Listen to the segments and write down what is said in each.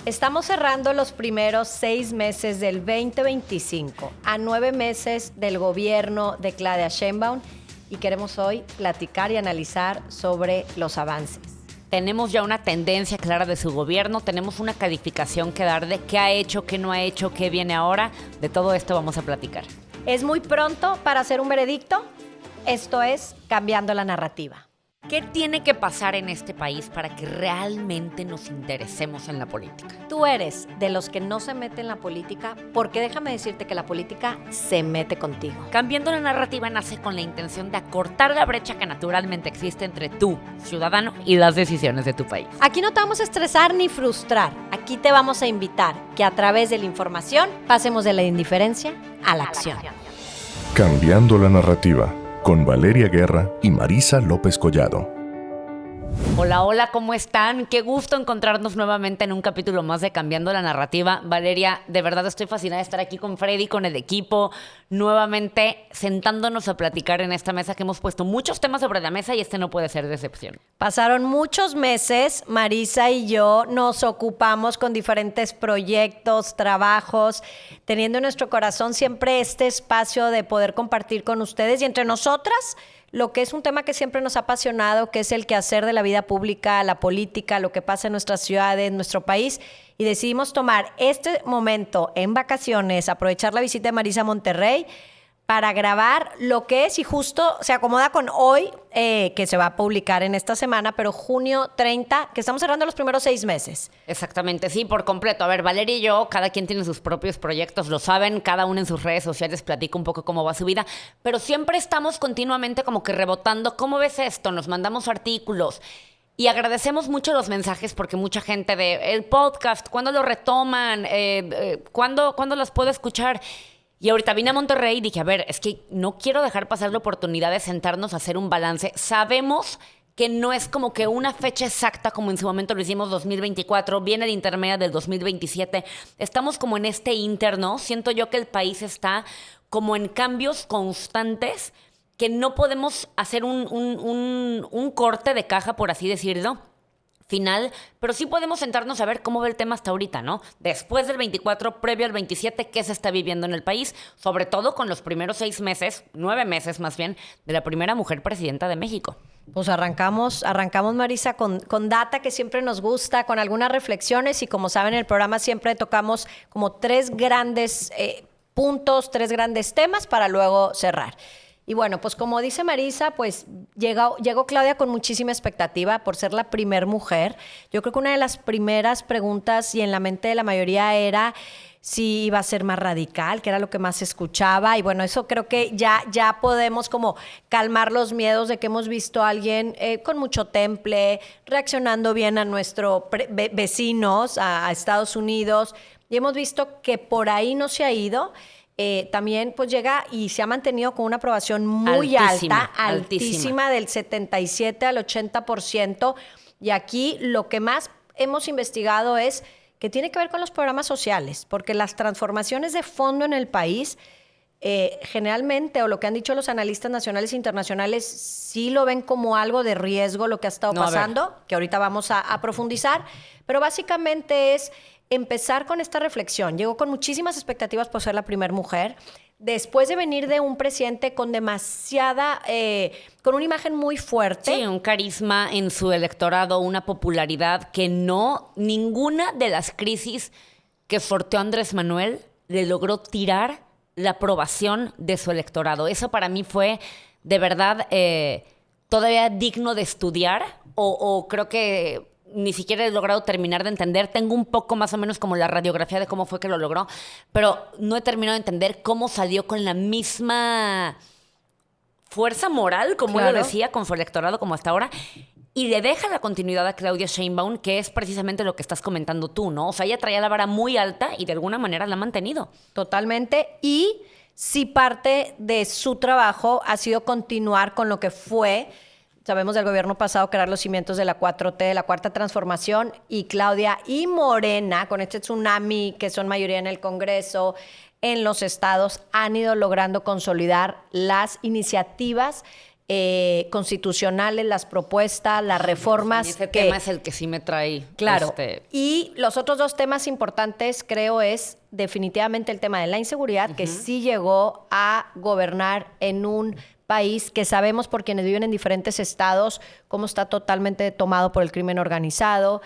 Estamos cerrando los primeros 6 meses del 2025, a 9 meses del gobierno de Claudia Sheinbaum, y queremos hoy platicar y analizar sobre los avances. Tenemos ya una tendencia clara de su gobierno, tenemos una calificación que dar de qué ha hecho, qué no ha hecho, qué viene ahora. De todo esto vamos a platicar. ¿Es muy pronto para hacer un veredicto? Esto es Cambiando la Narrativa. ¿Qué tiene que pasar en este país para que realmente nos interesemos en la política? Tú eres de los que no se mete en la política, porque déjame decirte que la política se mete contigo. Cambiando la Narrativa nace con la intención de acortar la brecha que naturalmente existe entre tú, ciudadano, y las decisiones de tu país. Aquí no te vamos a estresar ni frustrar. Aquí te vamos a invitar que a través de la información pasemos de la indiferencia a la acción. Cambiando la Narrativa, con Valeria Guerra y Marisa López Collado. Hola, hola, ¿cómo están? Qué gusto encontrarnos nuevamente en un capítulo más de Cambiando la Narrativa. Valeria, de verdad estoy fascinada de estar aquí con Freddy, con el equipo, nuevamente sentándonos a platicar en esta mesa que hemos puesto muchos temas sobre la mesa y este no puede ser de excepción. Pasaron muchos meses, Marisa y yo nos ocupamos con diferentes proyectos, trabajos, teniendo en nuestro corazón siempre este espacio de poder compartir con ustedes y entre nosotras lo que es un tema que siempre nos ha apasionado, que es el quehacer de la vida pública, la política, lo que pasa en nuestras ciudades, en nuestro país. Y decidimos tomar este momento en vacaciones, aprovechar la visita de Marisa a Monterrey para grabar lo que es, y justo se acomoda con hoy, que se va a publicar en esta semana, pero junio 30, que estamos cerrando los primeros 6 meses. Exactamente, sí, por completo. A ver, Valeria y yo, cada quien tiene sus propios proyectos, lo saben, cada uno en sus redes sociales platica un poco cómo va su vida, pero siempre estamos continuamente como que rebotando, ¿cómo ves esto? Nos mandamos artículos. Y agradecemos mucho los mensajes porque mucha gente de el podcast, ¿cuándo lo retoman? ¿Cuándo los puedo escuchar? Y ahorita vine a Monterrey y dije, a ver, es que no quiero dejar pasar la oportunidad de sentarnos a hacer un balance. Sabemos que no es como que una fecha exacta como en su momento lo hicimos 2024, viene el intermedio del 2027. Estamos como en este interno. Siento yo que el país está como en cambios constantes que no podemos hacer un corte de caja, por así decirlo, final, pero sí podemos sentarnos a ver cómo ve el tema hasta ahorita, ¿no? Después del 24, previo al 27, ¿qué se está viviendo en el país? Sobre todo con los primeros 6 meses, 9 meses más bien, de la primera mujer presidenta de México. Pues arrancamos Marisa, con data que siempre nos gusta, con algunas reflexiones, y como saben, en el programa siempre tocamos como 3 grandes puntos, 3 grandes temas para luego cerrar. Y bueno, pues como dice Marisa, pues llegó Claudia con muchísima expectativa por ser la primer mujer. Yo creo que una de las primeras preguntas y en la mente de la mayoría era si iba a ser más radical, que era lo que más se escuchaba. Y bueno, eso creo que ya podemos como calmar los miedos de que hemos visto a alguien con mucho temple, reaccionando bien a nuestros vecinos, a Estados Unidos. Y hemos visto que por ahí no se ha ido. También pues llega y se ha mantenido con una aprobación muy altísima, del 77 al 80%. Y aquí lo que más hemos investigado es que tiene que ver con los programas sociales, porque las transformaciones de fondo en el país generalmente, o lo que han dicho los analistas nacionales e internacionales, sí lo ven como algo de riesgo lo que ha estado pasando, que ahorita vamos a profundizar, pero básicamente es empezar con esta reflexión. Llegó con muchísimas expectativas por ser la primera mujer, después de venir de un presidente con demasiada, con una imagen muy fuerte. Sí, un carisma en su electorado, una popularidad que ninguna de las crisis que sorteó Andrés Manuel le logró tirar la aprobación de su electorado. Eso para mí fue de verdad todavía digno de estudiar, o creo que ni siquiera he logrado terminar de entender. Tengo un poco más o menos como la radiografía de cómo fue que lo logró, pero no he terminado de entender cómo salió con la misma fuerza moral, como él lo decía, con su electorado como hasta ahora, y le deja la continuidad a Claudia Sheinbaum, que es precisamente lo que estás comentando tú, ¿no? O sea, ella traía la vara muy alta y de alguna manera la ha mantenido. Totalmente. Y sí, parte de su trabajo ha sido continuar con lo que fue, sabemos del gobierno pasado, crear los cimientos de la 4T, de la Cuarta Transformación, y Claudia y Morena, con este tsunami que son mayoría en el Congreso, en los estados, han ido logrando consolidar las iniciativas constitucionales, las propuestas, las reformas. Ese tema es el que sí me trae. Claro. Y los otros dos temas importantes, creo, es definitivamente el tema de la inseguridad, que sí llegó a gobernar en un país que sabemos por quienes viven en diferentes estados cómo está totalmente tomado por el crimen organizado,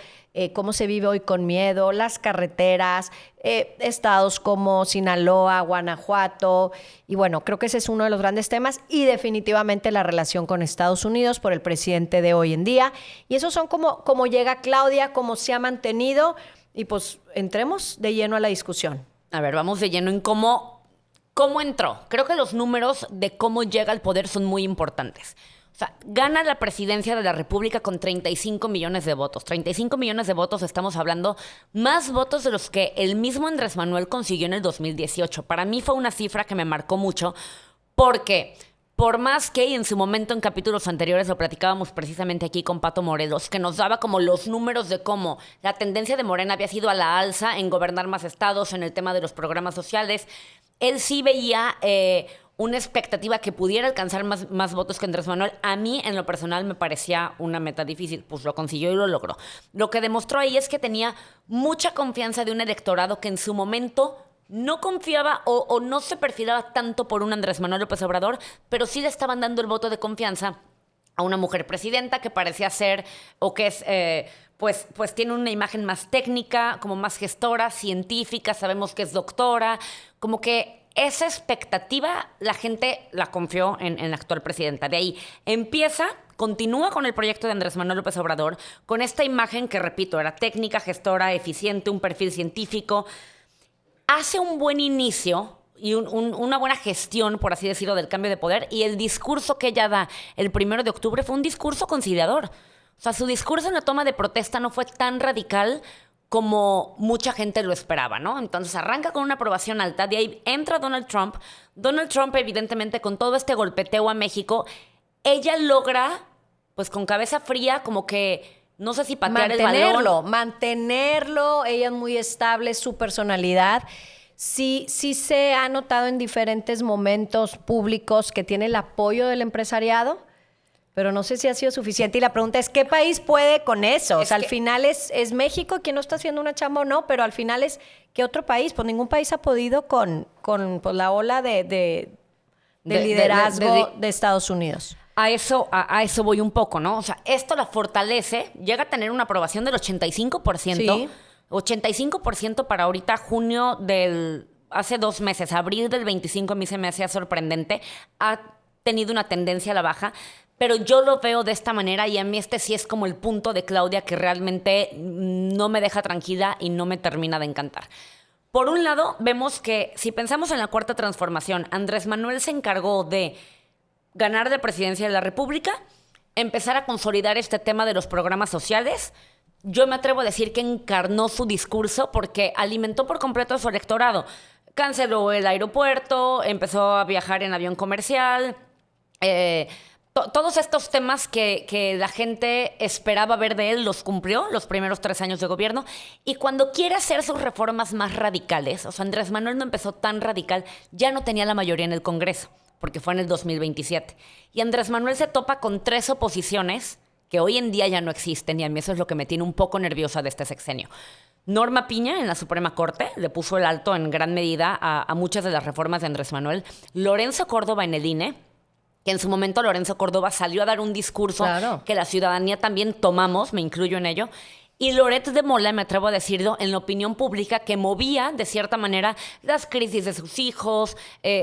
cómo se vive hoy con miedo, las carreteras, estados como Sinaloa, Guanajuato, y bueno, creo que ese es uno de los grandes temas, y definitivamente la relación con Estados Unidos por el presidente de hoy en día. Y esos son como llega Claudia, cómo se ha mantenido, y pues entremos de lleno a la discusión. A ver, vamos de lleno en cómo entró. Creo que los números de cómo llega al poder son muy importantes. O sea, gana la presidencia de la República con 35 millones de votos. 35 millones de votos, estamos hablando, más votos de los que el mismo Andrés Manuel consiguió en el 2018. Para mí fue una cifra que me marcó mucho porque, por más que, y en su momento en capítulos anteriores lo platicábamos precisamente aquí con Pato Morelos, que nos daba como los números de cómo la tendencia de Morena había sido a la alza en gobernar más estados, en el tema de los programas sociales, él sí veía una expectativa que pudiera alcanzar más votos que Andrés Manuel. A mí, en lo personal, me parecía una meta difícil. Pues lo consiguió y lo logró. Lo que demostró ahí es que tenía mucha confianza de un electorado que en su momento no confiaba o no se perfilaba tanto por un Andrés Manuel López Obrador, pero sí le estaban dando el voto de confianza a una mujer presidenta que parecía ser, o que es, pues tiene una imagen más técnica, como más gestora, científica, sabemos que es doctora, como que esa expectativa la gente la confió en la actual presidenta. De ahí continúa con el proyecto de Andrés Manuel López Obrador, con esta imagen que, repito, era técnica, gestora, eficiente, un perfil científico. Hace un buen inicio y una buena gestión, por así decirlo, del cambio de poder, y el discurso que ella da el 1 de octubre fue un discurso conciliador. O sea, su discurso en la toma de protesta no fue tan radical como mucha gente lo esperaba, ¿no? Entonces arranca con una aprobación alta, de ahí entra Donald Trump. Donald Trump, evidentemente, con todo este golpeteo a México, ella logra, pues con cabeza fría, como que, no sé si patear el balón. Mantenerlo, ella es muy estable, su personalidad. Sí se ha notado en diferentes momentos públicos que tiene el apoyo del empresariado, pero no sé si ha sido suficiente. Y la pregunta es, ¿qué país puede con eso? O sea, al final es México quien no está haciendo una chamba o no, pero al final es, ¿qué otro país? Pues ningún país ha podido con pues, la ola de liderazgo de Estados Unidos. A eso voy un poco, ¿no? O sea, esto la fortalece, llega a tener una aprobación del 85%. Sí. 85% para ahorita, junio hace 2 meses, abril del 25, a mí se me hacía sorprendente. Ha tenido una tendencia a la baja, pero yo lo veo de esta manera, y a mí este sí es como el punto de Claudia que realmente no me deja tranquila y no me termina de encantar. Por un lado, vemos que si pensamos en la cuarta transformación, Andrés Manuel se encargó de ganar la presidencia de la República, empezar a consolidar este tema de los programas sociales. Yo me atrevo a decir que encarnó su discurso porque alimentó por completo a su electorado. Canceló el aeropuerto, empezó a viajar en avión comercial, todos estos temas que la gente esperaba ver de él los cumplió los primeros 3 años de gobierno. Y cuando quiere hacer sus reformas más radicales, o sea, Andrés Manuel no empezó tan radical, ya no tenía la mayoría en el Congreso, porque fue en el 2027. Y Andrés Manuel se topa con 3 oposiciones que hoy en día ya no existen, y a mí eso es lo que me tiene un poco nerviosa de este sexenio. Norma Piña en la Suprema Corte le puso el alto en gran medida a muchas de las reformas de Andrés Manuel. Lorenzo Córdoba en el INE, que en su momento Lorenzo Córdoba salió a dar un discurso que la ciudadanía también tomamos, me incluyo en ello. Y Loret de Mola, me atrevo a decirlo, en la opinión pública, que movía, de cierta manera, las crisis de sus hijos,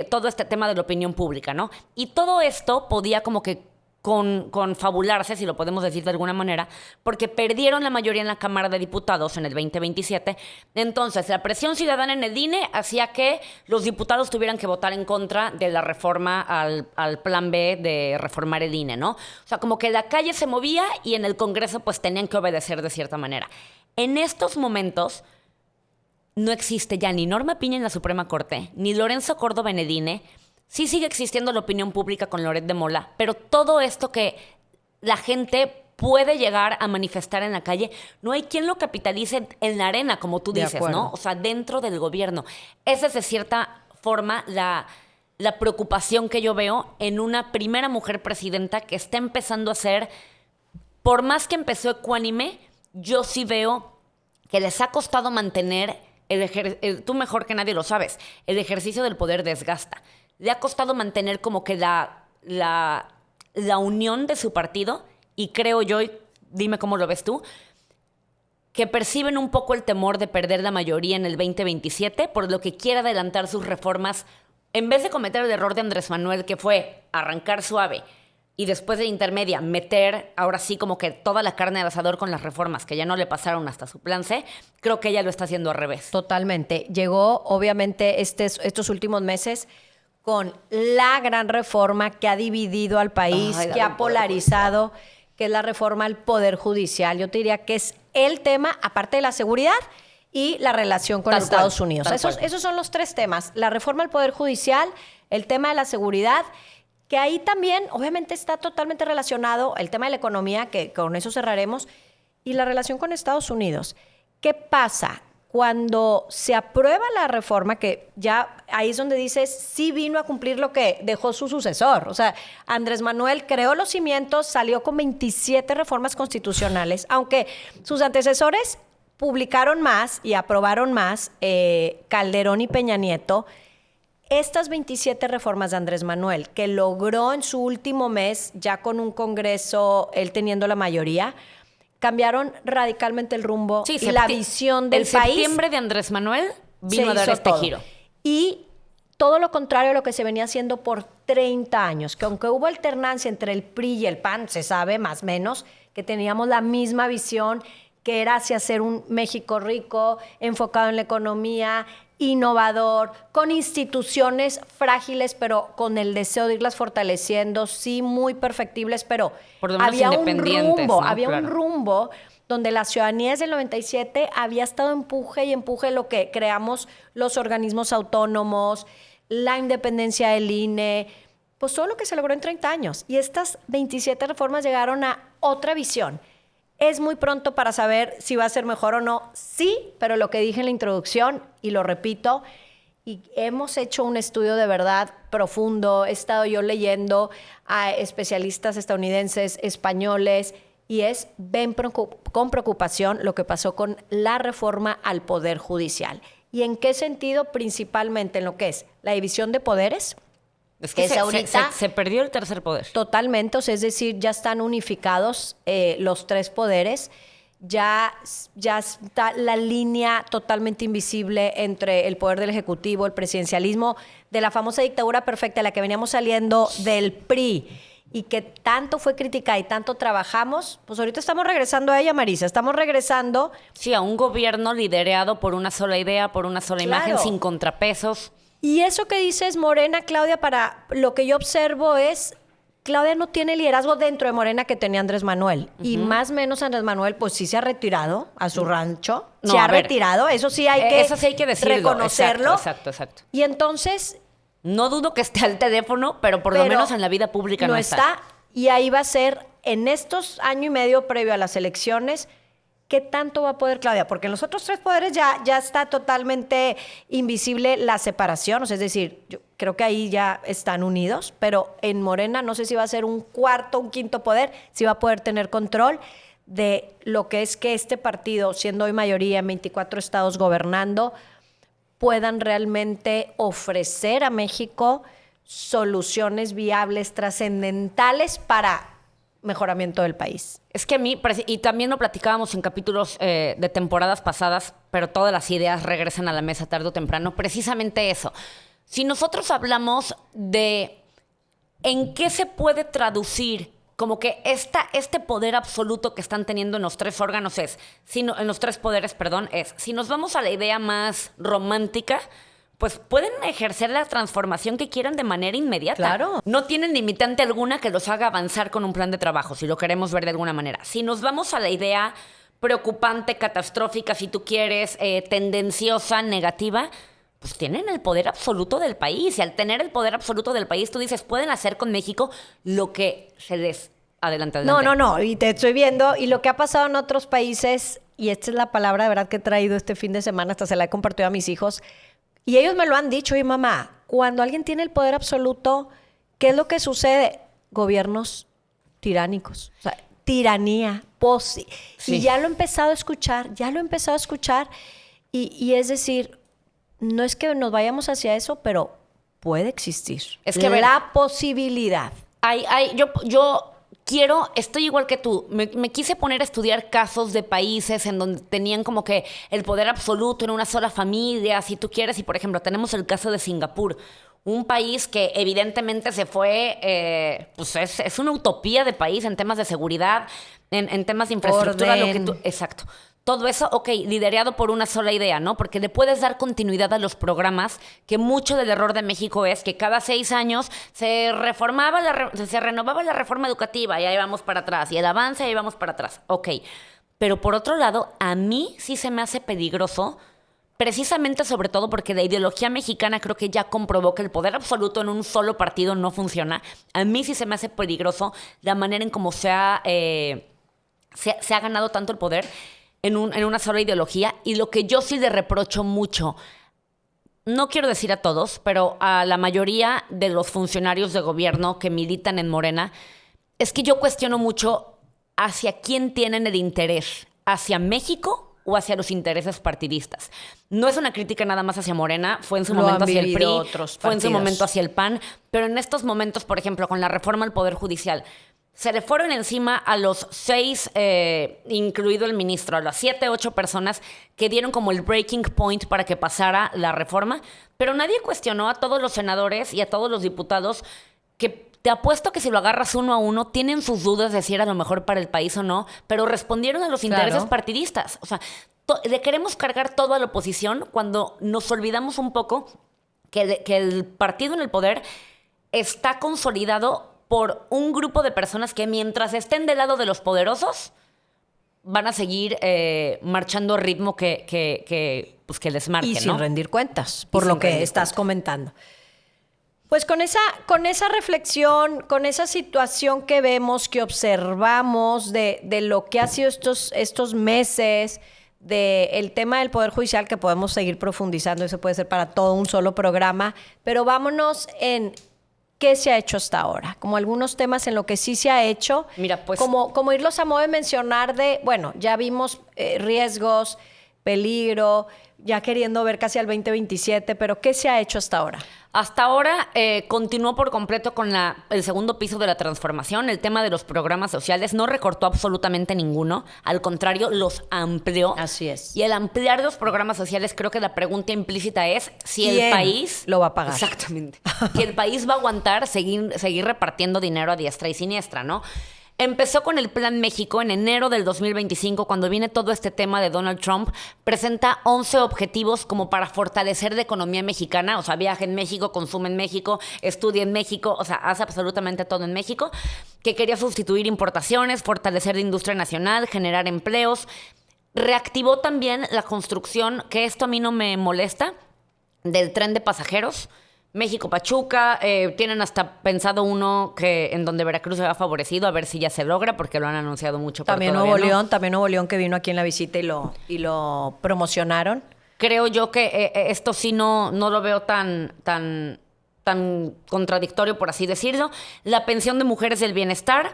todo este tema de la opinión pública, ¿no? Y todo esto podía como que confabularse, si lo podemos decir de alguna manera, porque perdieron la mayoría en la Cámara de Diputados en el 2027. Entonces, la presión ciudadana en el INE hacía que los diputados tuvieran que votar en contra de la reforma al plan B de reformar el INE, ¿no? O sea, como que la calle se movía y en el Congreso pues tenían que obedecer de cierta manera. En estos momentos no existe ya ni Norma Piña en la Suprema Corte, ni Lorenzo Córdoba en el INE. Sí sigue existiendo la opinión pública con Loret de Mola, pero todo esto que la gente puede llegar a manifestar en la calle, no hay quien lo capitalice en la arena, como tú dices, ¿no? O sea, dentro del gobierno. Esa es de cierta forma la la preocupación que yo veo en una primera mujer presidenta que está empezando a ser, por más que empezó ecuánime, yo sí veo que les ha costado mantener tú mejor que nadie lo sabes, el ejercicio del poder desgasta. Le ha costado mantener como que la unión de su partido, y creo yo, y dime cómo lo ves tú, que perciben un poco el temor de perder la mayoría en el 2027, por lo que quiere adelantar sus reformas, en vez de cometer el error de Andrés Manuel, que fue arrancar suave y después de intermedia meter ahora sí como que toda la carne al asador con las reformas que ya no le pasaron hasta su plan C, creo que ella lo está haciendo al revés. Totalmente. Llegó, obviamente, estos últimos meses con la gran reforma que ha dividido al país, que ha polarizado, que es la reforma al Poder Judicial. Yo te diría que es el tema, aparte de la seguridad y la relación con Estados Unidos. Esos son los tres temas. La reforma al Poder Judicial, el tema de la seguridad, que ahí también, obviamente, está totalmente relacionado el tema de la economía, que con eso cerraremos, y la relación con Estados Unidos. ¿Qué pasa? Cuando se aprueba la reforma, que ya ahí es donde dices, sí vino a cumplir lo que dejó su sucesor. O sea, Andrés Manuel creó los cimientos, salió con 27 reformas constitucionales, aunque sus antecesores publicaron más y aprobaron más, Calderón y Peña Nieto. Estas 27 reformas de Andrés Manuel, que logró en su último mes, ya con un Congreso, él teniendo la mayoría, cambiaron radicalmente el rumbo y la visión del país. El septiembre de Andrés Manuel vino a dar este giro. Y todo lo contrario a lo que se venía haciendo por 30 años, que aunque hubo alternancia entre el PRI y el PAN, se sabe más o menos que teníamos la misma visión, que era hacia ser un México rico, enfocado en la economía, innovador, con instituciones frágiles, pero con el deseo de irlas fortaleciendo, sí, muy perfectibles, pero había un rumbo, ¿no? Un rumbo donde la ciudadanía desde el 97 había estado empuje y empuje lo que creamos los organismos autónomos, la independencia del INE, pues todo lo que se logró en 30 años. Y estas 27 reformas llegaron a otra visión. Es muy pronto para saber si va a ser mejor o no. Sí, pero lo que dije en la introducción, y lo repito, y hemos hecho un estudio de verdad profundo, he estado yo leyendo a especialistas estadounidenses, españoles, y ven con preocupación lo que pasó con la reforma al Poder Judicial. ¿Y en qué sentido? Principalmente en lo que es la división de poderes. Es que se perdió el tercer poder. Totalmente, o sea, es decir, ya están unificados los tres poderes, ya está la línea totalmente invisible entre el poder del Ejecutivo, el presidencialismo, de la famosa dictadura perfecta a la que veníamos saliendo del PRI y que tanto fue criticada y tanto trabajamos, pues ahorita estamos regresando a ella, Marisa, estamos regresando. Sí, a un gobierno liderado por una sola idea, por una sola imagen, sin contrapesos. Y eso que dices, Morena, Claudia, para lo que yo observo es, Claudia no tiene liderazgo dentro de Morena que tenía Andrés Manuel. Y más o menos Andrés Manuel, pues sí se ha retirado a su rancho. No, se ha retirado, eso sí hay que decirlo, reconocerlo. Exacto. Y entonces... No dudo que esté al teléfono, pero por lo menos en la vida pública no está. Y ahí va a ser, en estos año y medio previo a las elecciones, ¿qué tanto va a poder Claudia? Porque en los otros tres poderes ya está totalmente invisible la separación. O sea, es decir, yo creo que ahí ya están unidos, pero en Morena no sé si va a ser un cuarto, un quinto poder, si va a poder tener control de lo que es que este partido, siendo hoy mayoría en 24 estados gobernando, puedan realmente ofrecer a México soluciones viables, trascendentales para mejoramiento del país. Es que a mí, y también lo platicábamos en capítulos de temporadas pasadas, pero todas las ideas regresan a la mesa tarde o temprano, precisamente eso. Si nosotros hablamos de en qué se puede traducir como que este poder absoluto que están teniendo en los tres órganos en los tres poderes, si nos vamos a la idea más romántica, pues pueden ejercer la transformación que quieran de manera inmediata. Claro. No tienen limitante alguna que los haga avanzar con un plan de trabajo, si lo queremos ver de alguna manera. Si nos vamos a la idea preocupante, catastrófica, si tú quieres, tendenciosa, negativa, pues tienen el poder absoluto del país. Y al tener el poder absoluto del país, tú dices, pueden hacer con México lo que se les adelante. No. Y te estoy viendo. Y lo que ha pasado en otros países, y esta es la palabra de verdad que he traído este fin de semana, hasta se la he compartido a mis hijos, y ellos me lo han dicho, y mamá, cuando alguien tiene el poder absoluto, ¿qué es lo que sucede? Gobiernos tiránicos, o sea, tiranía, Sí. y ya lo he empezado a escuchar, y es decir, no es que nos vayamos hacia eso, pero puede existir. Es que, a ver, la posibilidad. Yo estoy igual que tú. Me quise poner a estudiar casos de países en donde tenían como que el poder absoluto en una sola familia, si tú quieres. Y, por ejemplo, tenemos el caso de Singapur. Un país que evidentemente se fue, pues es una utopía de país en temas de seguridad, en temas de infraestructura. Exacto. Todo eso, ok, liderado por una sola idea, ¿no? Porque le puedes dar continuidad a los programas, que mucho del error de México es que cada 6 años se renovaba la reforma educativa y ahí vamos para atrás, y el avance y ahí vamos para atrás. Ok, pero por otro lado, a mí sí se me hace peligroso, precisamente sobre todo porque la ideología mexicana creo que ya comprobó que el poder absoluto en un solo partido no funciona. A mí sí se me hace peligroso la manera en cómo se ha ganado tanto el poder en una sola ideología. Y lo que yo sí le reprocho mucho, no quiero decir a todos, pero a la mayoría de los funcionarios de gobierno que militan en Morena, es que yo cuestiono mucho hacia quién tienen el interés, hacia México o hacia los intereses partidistas. No es una crítica nada más hacia Morena, fue en su momento hacia el PRI, fue en su momento hacia el PAN, pero en estos momentos, por ejemplo, con la reforma al Poder Judicial, se le fueron encima a los 6, incluido el ministro, a las 7, 8 personas que dieron como el breaking point para que pasara la reforma, pero nadie cuestionó a todos los senadores y a todos los diputados que te apuesto que si lo agarras uno a uno, tienen sus dudas de si era lo mejor para el país o no, pero respondieron a los intereses partidistas. O sea, le queremos cargar todo a la oposición cuando nos olvidamos un poco que el partido en el poder está consolidado por un grupo de personas que mientras estén del lado de los poderosos van a seguir marchando ritmo que les marque, y ¿no? sin rendir cuentas, por lo que estás comentando. Pues con esa reflexión, con esa situación que vemos, que observamos de lo que ha sido estos meses, del tema del Poder Judicial, que podemos seguir profundizando, eso puede ser para todo un solo programa, pero vámonos en qué se ha hecho hasta ahora, como algunos temas en lo que sí se ha hecho. Mira, pues, como irlos a modo de mencionar bueno, ya vimos riesgos, peligro, ya queriendo ver casi al 2027, pero ¿qué se ha hecho hasta ahora? Hasta ahora continuó por completo con el segundo piso de la transformación. El tema de los programas sociales no recortó absolutamente ninguno. Al contrario, los amplió. Así es. Y al ampliar los programas sociales, creo que la pregunta implícita es si el país lo va a pagar. Exactamente. Si el país va a aguantar seguir repartiendo dinero a diestra y siniestra, ¿no? Empezó con el Plan México en enero del 2025, cuando viene todo este tema de Donald Trump. Presenta 11 objetivos como para fortalecer la economía mexicana. O sea, viaja en México, consume en México, estudia en México. O sea, hace absolutamente todo en México. Que quería sustituir importaciones, fortalecer la industria nacional, generar empleos. Reactivó también la construcción, que esto a mí no me molesta, del tren de pasajeros. México-Pachuca, tienen hasta pensado uno en donde Veracruz se ha favorecido, a ver si ya se logra, porque lo han anunciado mucho. También Nuevo León, que vino aquí en la visita y lo promocionaron. Creo yo que esto sí no lo veo tan contradictorio, por así decirlo. La pensión de mujeres del bienestar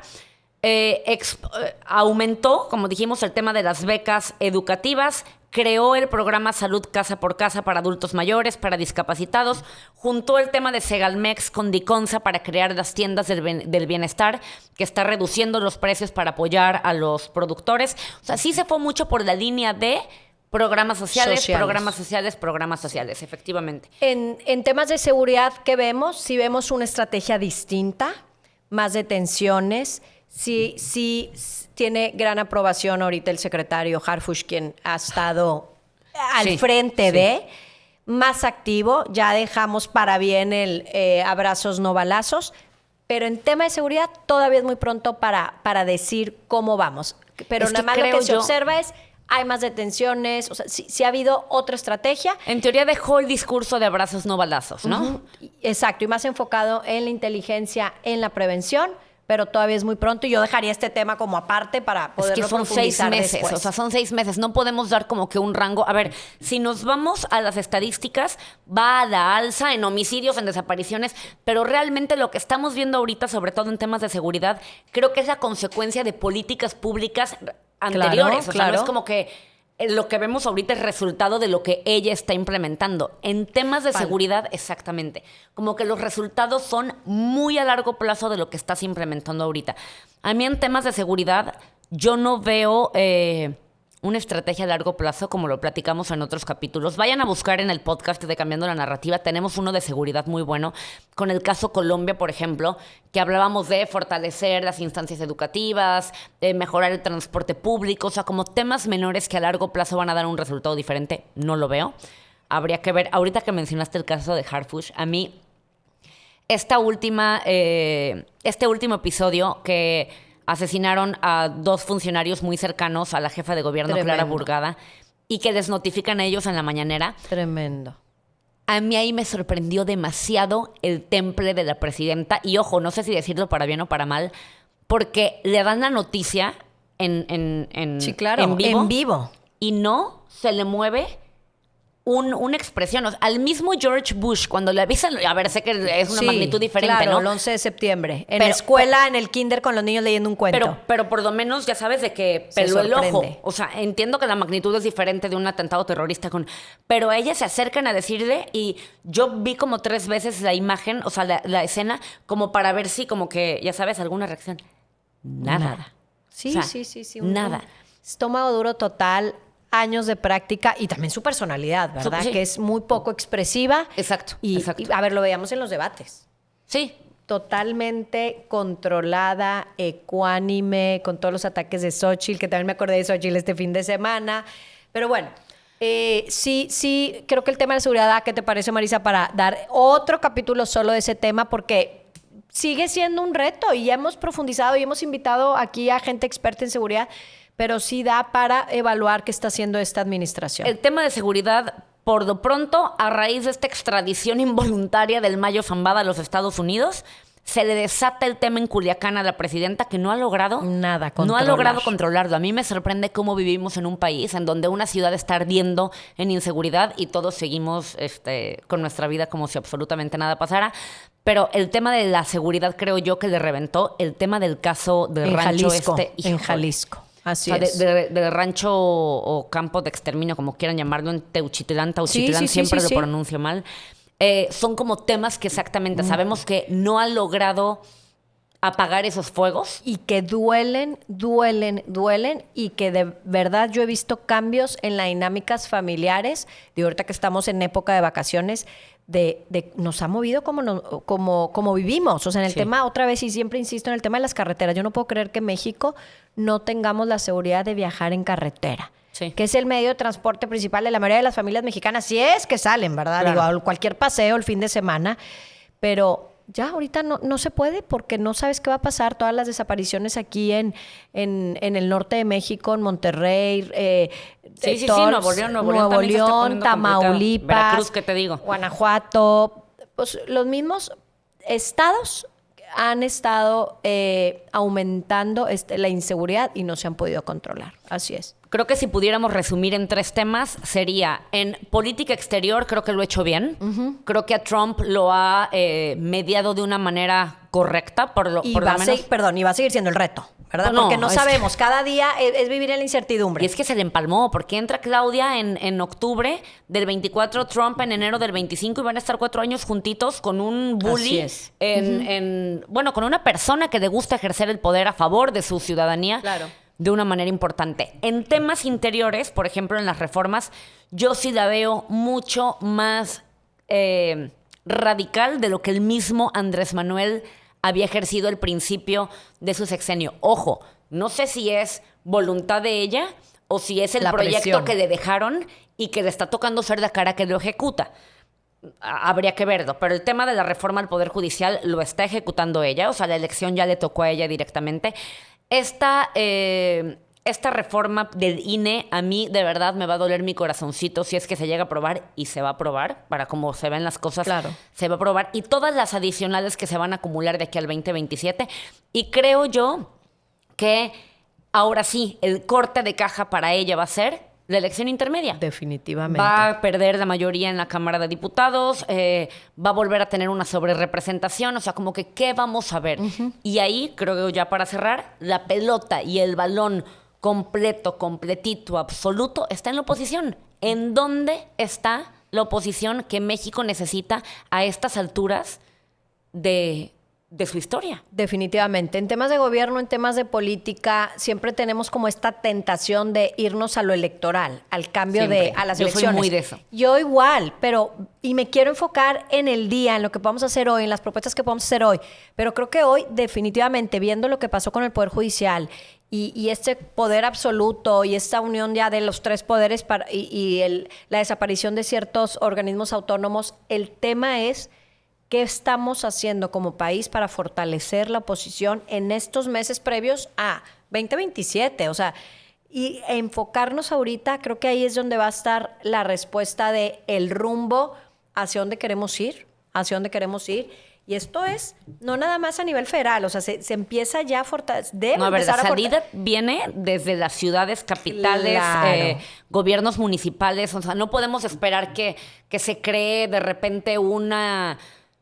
aumentó, como dijimos, el tema de las becas educativas. Creó el programa Salud Casa por Casa para adultos mayores, para discapacitados. Juntó el tema de Segalmex con Diconsa para crear las tiendas del bienestar, que está reduciendo los precios para apoyar a los productores. O sea, sí se fue mucho por la línea de programas sociales, programas sociales, efectivamente. En temas de seguridad, ¿qué vemos? Sí vemos una estrategia distinta, más detenciones. Sí tiene gran aprobación ahorita el secretario Harfuch, quien ha estado al frente de, más activo. Ya dejamos para bien el abrazos no balazos, pero en tema de seguridad todavía es muy pronto para decir cómo vamos. Pero nada más lo que se observa es hay más detenciones, o sea, sí ha habido otra estrategia. En teoría dejó el discurso de abrazos no balazos, ¿no? Exacto, y más enfocado en la inteligencia, en la prevención, pero todavía es muy pronto y yo dejaría este tema como aparte para poderlo Es que son 6 profundizar meses, después. o sea, son 6 meses. No podemos dar como que un rango. A ver, si nos vamos a las estadísticas, va a la alza en homicidios, en desapariciones, pero realmente lo que estamos viendo ahorita, sobre todo en temas de seguridad, creo que es la consecuencia de políticas públicas anteriores. O sea, no es como que lo que vemos ahorita es resultado de lo que ella está implementando. En temas de seguridad, exactamente. Como que los resultados son muy a largo plazo de lo que estás implementando ahorita. A mí en temas de seguridad, yo no veo una estrategia a largo plazo como lo platicamos en otros capítulos. Vayan a buscar en el podcast de Cambiando la Narrativa. Tenemos uno de seguridad muy bueno con el caso Colombia, por ejemplo, que hablábamos de fortalecer las instancias educativas, de mejorar el transporte público, o sea, como temas menores que a largo plazo van a dar un resultado diferente. No lo veo. Habría que ver. Ahorita que mencionaste el caso de Harfush, a mí este último episodio que asesinaron a 2 funcionarios muy cercanos a la jefa de gobierno, Tremendo. Clara Burgada, y que les notifican a ellos en la mañanera. Tremendo. A mí ahí me sorprendió demasiado el temple de la presidenta. Y ojo, no sé si decirlo para bien o para mal, porque le dan la noticia en Sí, claro, en vivo. en vivo. Y no se le mueve una expresión. O sea, al mismo George Bush, cuando le avisan, a ver, sé que es una Sí, magnitud diferente, claro, ¿no? el 11 de septiembre. En Pero- escuela, en el kinder, con los niños leyendo un cuento. Pero por lo menos ya sabes de que Se peló el ojo. sorprende. O sea, entiendo que la magnitud es diferente de un atentado terrorista pero a ella se acercan a decirle y yo vi como 3 veces la imagen, o sea, la escena, como para ver si como que, ya sabes, alguna reacción. Nada. Sí, O sea, sí. nada. Estómago duro total, años de práctica y también su personalidad, ¿verdad? Sí. Que es muy poco expresiva. Exacto, Y, exacto. y, a ver, lo veíamos en los debates. Sí. Totalmente controlada, ecuánime, con todos los ataques de Xochitl, que también me acordé de Xochitl este fin de semana. Pero bueno, sí, creo que el tema de la seguridad, ¿qué te parece, Marisa? Para dar otro capítulo solo de ese tema, porque sigue siendo un reto y ya hemos profundizado y hemos invitado aquí a gente experta en seguridad, pero sí da para evaluar qué está haciendo esta administración. El tema de seguridad, por lo pronto, a raíz de esta extradición involuntaria del Mayo Zambada a los Estados Unidos, se le desata el tema en Culiacán a la presidenta que no ha logrado Nada No ha controlar. logrado controlarlo. A mí me sorprende cómo vivimos en un país en donde una ciudad está ardiendo en inseguridad y todos seguimos con nuestra vida como si absolutamente nada pasara. Pero el tema de la seguridad creo yo que le reventó el tema del caso del en rancho Jalisco, en híjole. Jalisco. Así O sea, es. del rancho o campo de exterminio, como quieran llamarlo, en Teuchitlán, Sí, siempre lo sí. pronuncio mal. Son como temas que exactamente sabemos que no ha logrado apagar esos fuegos. Y que duelen y que de verdad yo he visto cambios en las dinámicas familiares, de ahorita que estamos en época de vacaciones, de nos ha movido como vivimos. O sea, en el Sí. tema, otra vez, y siempre insisto en el tema de las carreteras, yo no puedo creer que en México no tengamos la seguridad de viajar en carretera. Sí. Que es el medio de transporte principal de la mayoría de las familias mexicanas, si es que salen, ¿verdad? Claro. Digo, a cualquier paseo el fin de semana, pero ya ahorita no se puede porque no sabes qué va a pasar. Todas las desapariciones aquí en el norte de México, en Monterrey, Sí, Torps, Nuevo León también se está poniendo complicado. Tamaulipas, Veracruz, ¿qué te digo? Guanajuato, pues los mismos estados han estado aumentando la inseguridad y no se han podido controlar. Así es. Creo que si pudiéramos resumir en 3 temas, sería en política exterior, creo que lo ha hecho bien. Creo que a Trump lo ha mediado de una manera correcta, por lo menos. Y va a seguir siendo el reto, ¿verdad? No, Porque no es sabemos, cada día es vivir en la incertidumbre. Y es que se le empalmó, porque entra Claudia en octubre del 24, Trump en enero del 25, y van a estar 4 años juntitos con un bully, Así es. con una persona que le gusta ejercer el poder a favor de su ciudadanía. Claro. De una manera importante. En temas interiores, por ejemplo, en las reformas, yo sí la veo mucho más radical de lo que el mismo Andrés Manuel había ejercido al principio de su sexenio. Ojo, no sé si es voluntad de ella o si es el La proyecto presión. que le dejaron y que le está tocando ser la cara que lo ejecuta. Habría que verlo, pero el tema de la reforma al Poder Judicial lo está ejecutando ella, o sea, la elección ya le tocó a ella directamente. Esta esta reforma del INE a mí de verdad me va a doler mi corazoncito si es que se llega a aprobar, y se va a aprobar, para como se ven las cosas, Claro. se va a aprobar, y todas las adicionales que se van a acumular de aquí al 2027. Y creo yo que ahora sí, el corte de caja para ella va a ser la elección intermedia. Definitivamente. Va a perder la mayoría en la Cámara de Diputados, va a volver a tener una sobrerepresentación, o sea, como que ¿qué vamos a ver? Y ahí, creo que ya para cerrar, la pelota y el balón completo, completito, absoluto, está en la oposición. ¿En dónde está la oposición que México necesita a estas alturas de su historia? Definitivamente. En temas de gobierno, en temas de política, siempre tenemos como esta tentación de irnos a lo electoral, al cambio Siempre. a las Yo soy elecciones. muy de eso. Yo igual, y me quiero enfocar en el día, en lo que podemos hacer hoy, en las propuestas que podemos hacer hoy. Pero creo que hoy, definitivamente, viendo lo que pasó con el Poder Judicial y este poder absoluto y esta unión ya de los tres poderes la desaparición de ciertos organismos autónomos, el tema es ¿qué estamos haciendo como país para fortalecer la oposición en estos meses previos a 2027? O sea, y enfocarnos ahorita, creo que ahí es donde va a estar la respuesta de el rumbo hacia dónde queremos ir, Y esto es no nada más a nivel federal, o sea, se empieza ya a fortalecer. No, a ver, la salida viene desde las ciudades capitales, Claro. gobiernos municipales. O sea, no podemos esperar que se cree de repente una...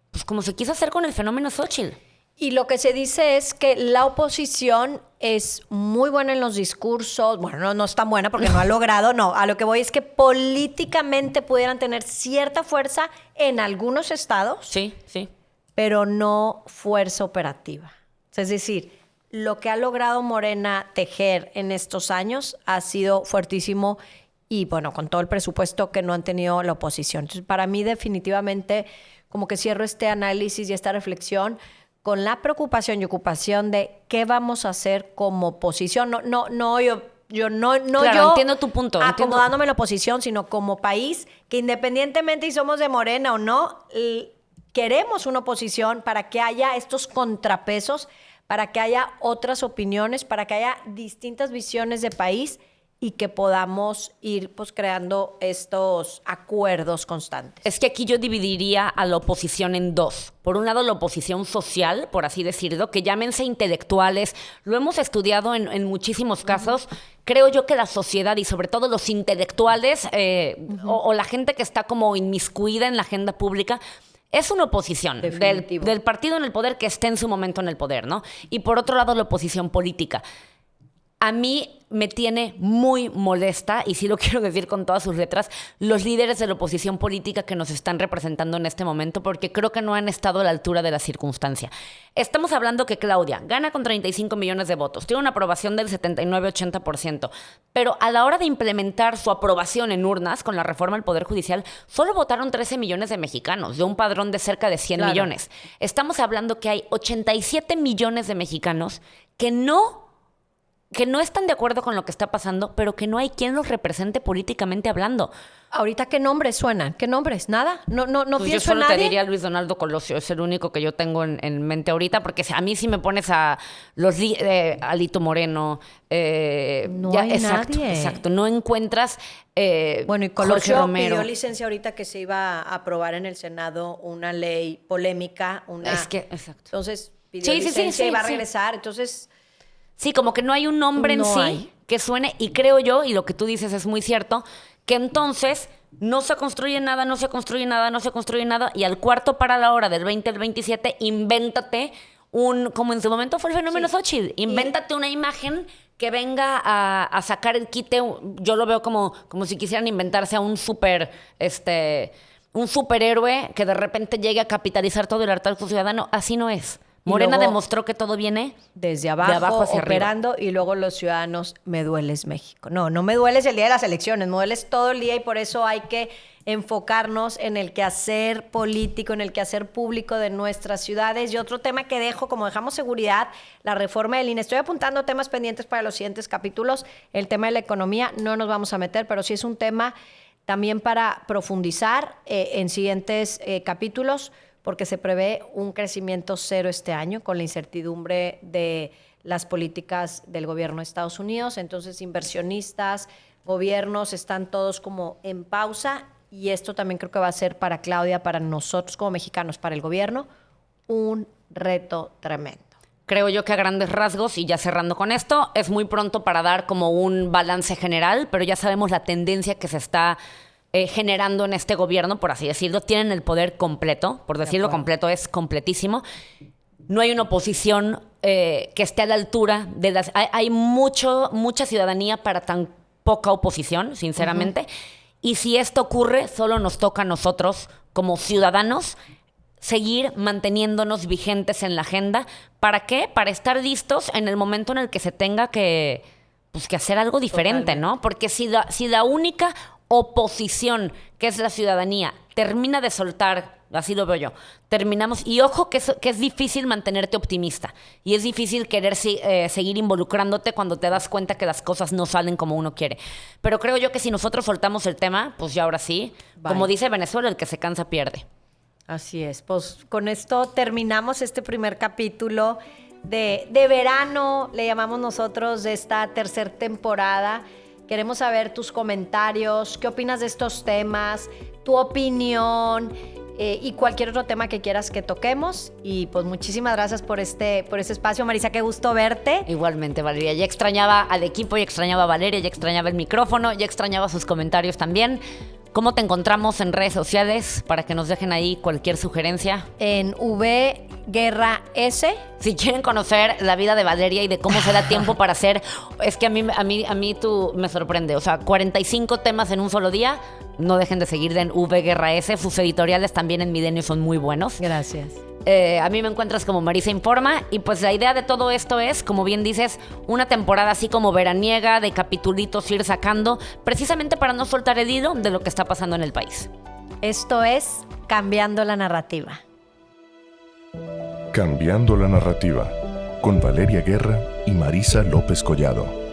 Pues como se quiso hacer con el fenómeno Xóchitl. Y lo que se dice es que la oposición es muy buena en los discursos. Bueno, no es tan buena porque no ha logrado. No, a lo que voy es que políticamente pudieran tener cierta fuerza en algunos estados, Sí, sí. pero no fuerza operativa. Es decir, lo que ha logrado Morena tejer en estos años ha sido fuertísimo y, bueno, con todo el presupuesto que no han tenido la oposición. Entonces, para mí, definitivamente, como que cierro este análisis y esta reflexión con la preocupación y ocupación de qué vamos a hacer como oposición. Claro, entiendo tu punto. Acomodándome en la oposición, sino como país, que independientemente si somos de Morena o no, queremos una oposición para que haya estos contrapesos, para que haya otras opiniones, para que haya distintas visiones de país y que podamos ir pues creando estos acuerdos constantes. Es que aquí yo dividiría a la oposición en dos. Por un lado, la oposición social, por así decirlo, que llámense intelectuales. Lo hemos estudiado en muchísimos casos. Creo yo que la sociedad y sobre todo los intelectuales o la gente que está como inmiscuida en la agenda pública es una oposición del partido en el poder que esté en su momento en el poder, ¿no? Y por otro lado, la oposición política. A mí me tiene muy molesta, y sí lo quiero decir con todas sus letras, los líderes de la oposición política que nos están representando en este momento, porque creo que no han estado a la altura de la circunstancia. Estamos hablando que Claudia gana con 35 millones de votos, tiene una aprobación del 79-80%, pero a la hora de implementar su aprobación en urnas con la reforma del Poder Judicial, solo votaron 13 millones de mexicanos, de un padrón de cerca de 100 millones. Estamos hablando que hay 87 millones de mexicanos que no están de acuerdo con lo que está pasando, pero que no hay quien los represente políticamente hablando. Ahorita, ¿qué nombres suenan? ¿Qué nombres? ¿Nada? No Pues pienso yo solo en nadie. te diría Luis Donaldo Colosio, es el único que yo tengo en mente ahorita, porque a mí sí me pones a los Alito Moreno. No hay nadie. Exacto, no encuentras Bueno, y Jorge Colosio Romero. pidió licencia ahorita que se iba a aprobar en el Senado una ley polémica. Exacto. Entonces pidió Sí, licencia y va a sí. regresar. Entonces, Sí, como que no hay un nombre en No sí hay. que suene, y creo yo, y lo que tú dices es muy cierto, que entonces no se construye nada, y al cuarto para la hora del 20 al 27, invéntate como en su momento fue el fenómeno Xóchitl, invéntate una imagen que venga a sacar el quite. Yo lo veo como si quisieran inventarse a un superhéroe que de repente llegue a capitalizar todo el hartazgo ciudadano. Así no es. Morena luego, demostró que todo viene desde abajo hacia operando arriba. Y luego los ciudadanos, me dueles México. No me dueles el día de las elecciones, me dueles todo el día, y por eso hay que enfocarnos en el quehacer político, en el quehacer público de nuestras ciudades. Y otro tema que dejo, como dejamos seguridad, la reforma del INE. Estoy apuntando temas pendientes para los siguientes capítulos. El tema de la economía no nos vamos a meter, pero sí es un tema también para profundizar en siguientes capítulos, porque se prevé un crecimiento cero este año con la incertidumbre de las políticas del gobierno de Estados Unidos. Entonces, inversionistas, gobiernos están todos como en pausa, y esto también creo que va a ser para Claudia, para nosotros como mexicanos, para el gobierno, un reto tremendo. Creo yo que a grandes rasgos, y ya cerrando con esto, es muy pronto para dar como un balance general, pero ya sabemos la tendencia que se está generando en este gobierno, por así decirlo. Tienen el poder completo, por decirlo completo, es completísimo. No hay una oposición que esté a la altura de las... Hay mucha ciudadanía para tan poca oposición, sinceramente. Y si esto ocurre, solo nos toca a nosotros, como ciudadanos, seguir manteniéndonos vigentes en la agenda. ¿Para qué? Para estar listos en el momento en el que se tenga que hacer algo diferente, totalmente, ¿no? Porque si la única oposición, que es la ciudadanía, termina de soltar, así lo veo yo, terminamos, y ojo que es difícil mantenerte optimista, y es difícil querer seguir involucrándote cuando te das cuenta que las cosas no salen como uno quiere. Pero creo yo que si nosotros soltamos el tema, pues ya ahora sí, como dice Venezuela, el que se cansa pierde. Así es. Pues con esto terminamos este primer capítulo de verano, le llamamos nosotros, de esta tercera temporada. Queremos saber tus comentarios, qué opinas de estos temas, tu opinión y cualquier otro tema que quieras que toquemos. Y pues muchísimas gracias por este espacio. Marisa, qué gusto verte. Igualmente, Valeria. Ya extrañaba al equipo, ya extrañaba a Valeria, ya extrañaba el micrófono, ya extrañaba sus comentarios también. ¿Cómo te encontramos en redes sociales para que nos dejen ahí cualquier sugerencia? En Guerra S. Si quieren conocer la vida de Valeria y de cómo se da tiempo para hacer... Es que a mí tú me sorprende. O sea, 45 temas en un solo día. No dejen de seguir en Guerra S. Sus editoriales también en Milenio son muy buenos. Gracias. A mí me encuentras como Marisa Informa, y pues la idea de todo esto es, como bien dices, una temporada así como veraniega, de capitulitos ir sacando, precisamente para no soltar el hilo de lo que está pasando en el país. Esto es Cambiando la Narrativa. Cambiando la Narrativa, con Valeria Guerra y Marisa López Collado.